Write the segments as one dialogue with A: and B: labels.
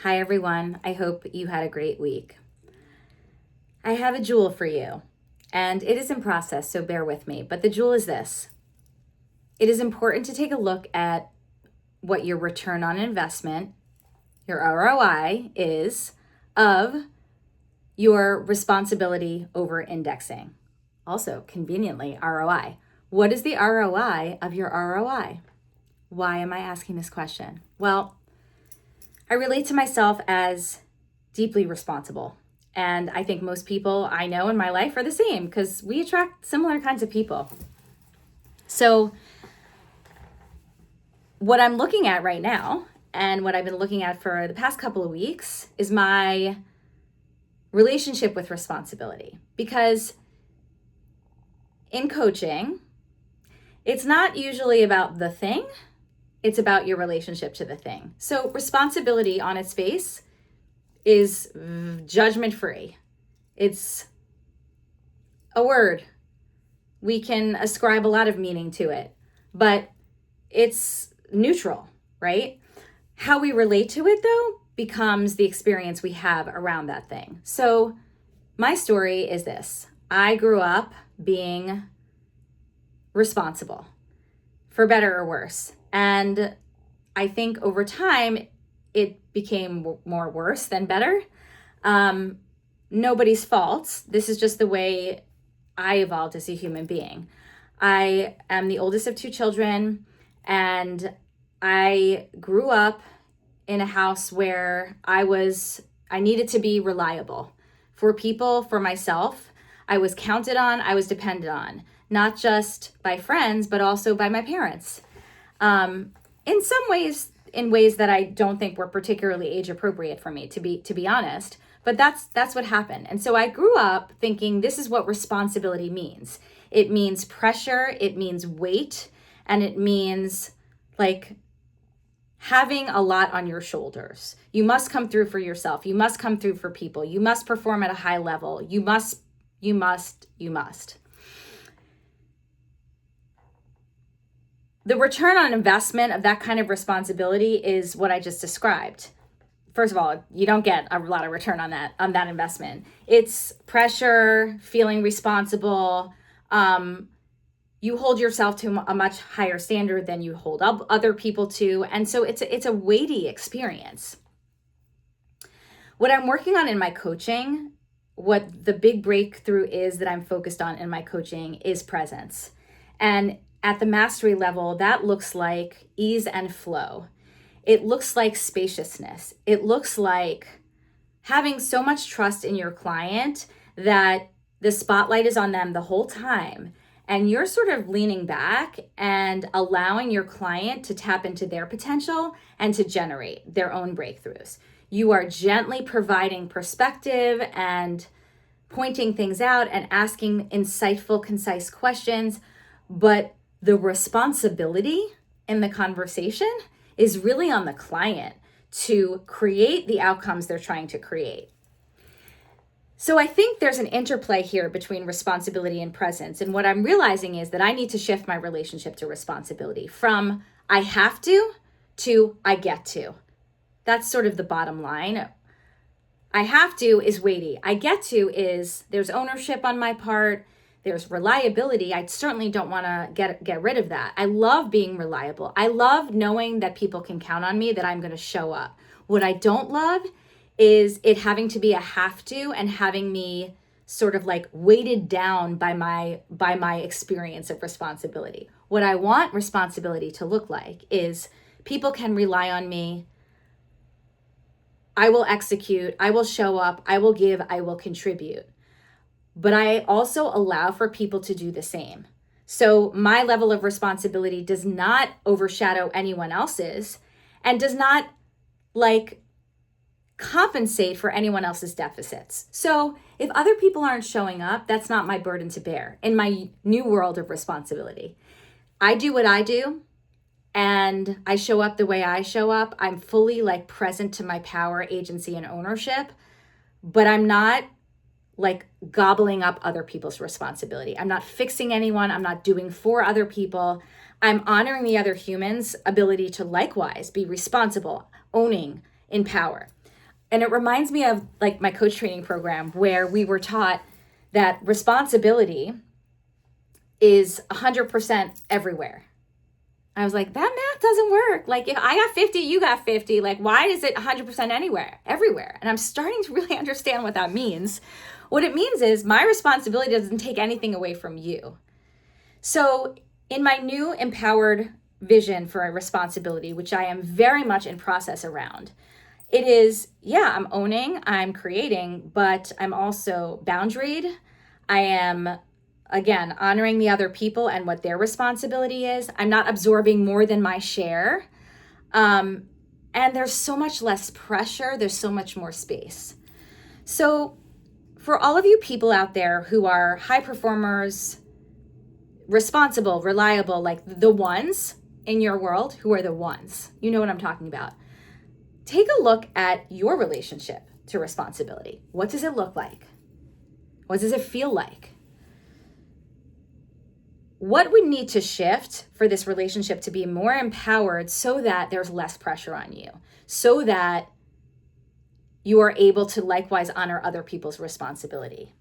A: Hi, everyone. I hope you had a great week. I have a jewel for you, and it is in process, so bear with me. But the jewel is this. It is important to take a look at what your return on investment, your ROI, is of your responsibility over indexing. Also, conveniently, ROI. What is the ROI of your ROI? Why am I asking this question? Well, I relate to myself as deeply responsible. And I think most people I know in my life are the same because we attract similar kinds of people. So, what I'm looking at right now, and what I've been looking at for the past couple of weeks, is my relationship with responsibility. Because in coaching, it's not usually about the thing, it's about your relationship to the thing. So, responsibility on its face is judgment free. It's a word. We can ascribe a lot of meaning to it, but it's neutral, right? How we relate to it, though, becomes the experience we have around that thing. So my story is this. I grew up being responsible, for better or worse. And I think over time, it became more worse than better. Nobody's fault. This is just the way I evolved as a human being. I am the oldest of two children, and I grew up in a house where I needed to be reliable for people, for myself. I was counted on, I was depended on, not just by friends, but also by my parents. In some ways, in ways that I don't think were particularly age appropriate for me, to be honest. But that's what happened. And so I grew up thinking this is what responsibility means. It means pressure, it means weight, and it means like having a lot on your shoulders. You must come through for yourself. You must come through for people. You must perform at a high level. You must. The return on investment of that kind of responsibility is what I just described. First of all, you don't get a lot of return on that investment. It's pressure, feeling responsible. You hold yourself to a much higher standard than you hold up other people to, and so it's a weighty experience. What I'm working on in my coaching, what the big breakthrough is that I'm focused on in my coaching is presence. And at the mastery level, that looks like ease and flow. It looks like spaciousness. It looks like having so much trust in your client that the spotlight is on them the whole time. And you're sort of leaning back and allowing your client to tap into their potential and to generate their own breakthroughs. You are gently providing perspective and pointing things out and asking insightful, concise questions, but the responsibility in the conversation is really on the client to create the outcomes they're trying to create. So I think there's an interplay here between responsibility and presence. And what I'm realizing is that I need to shift my relationship to responsibility from I have to I get to. That's sort of the bottom line. I have to is weighty. I get to is there's ownership on my part. There's reliability. I certainly don't want to get rid of that. I love being reliable. I love knowing that people can count on me, that I'm going to show up. What I don't love is it having to be a have to and having me sort of like weighted down by my experience of responsibility. What I want responsibility to look like is people can rely on me. I will execute. I will show up. I will give. I will contribute. But I also allow for people to do the same. So my level of responsibility does not overshadow anyone else's and does not like compensate for anyone else's deficits. So if other people aren't showing up, that's not my burden to bear in my new world of responsibility. I do what I do and I show up the way I show up. I'm fully like present to my power, agency, and ownership, but I'm not like gobbling up other people's responsibility. I'm not fixing anyone. I'm not doing for other people. I'm honoring the other human's ability to likewise be responsible, owning in power. And it reminds me of like my coach training program where we were taught that responsibility is 100% everywhere. I was like, that math doesn't work. Like if I got 50, you got 50, like why is it 100% anywhere, everywhere? And I'm starting to really understand what that means. What it means is my responsibility doesn't take anything away from you. So in my new empowered vision for a responsibility, which I am very much in process around, it is, yeah, I'm owning, I'm creating, but I'm also boundaried. I am, again, honoring the other people and what their responsibility is. I'm not absorbing more than my share. And there's so much less pressure. There's so much more space. So for all of you people out there who are high performers, responsible, reliable, like the ones in your world, who are the ones, you know what I'm talking about. Take a look at your relationship to responsibility. What does it look like? What does it feel like? What would need to shift for this relationship to be more empowered so that there's less pressure on you, so that you are able to likewise honor other people's responsibility?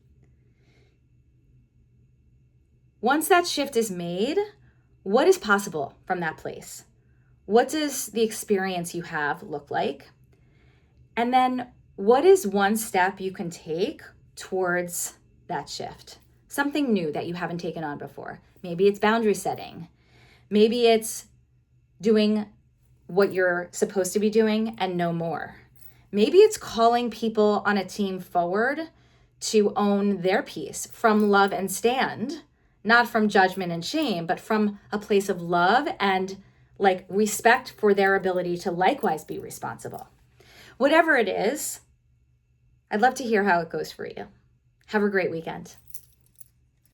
A: Once that shift is made, what is possible from that place? What does the experience you have look like? And then what is one step you can take towards that shift? Something new that you haven't taken on before. Maybe it's boundary setting. Maybe it's doing what you're supposed to be doing and no more. Maybe it's calling people on a team forward to own their piece from love and stand, not from judgment and shame, but from a place of love and like respect for their ability to likewise be responsible. Whatever it is, I'd love to hear how it goes for you. Have a great weekend.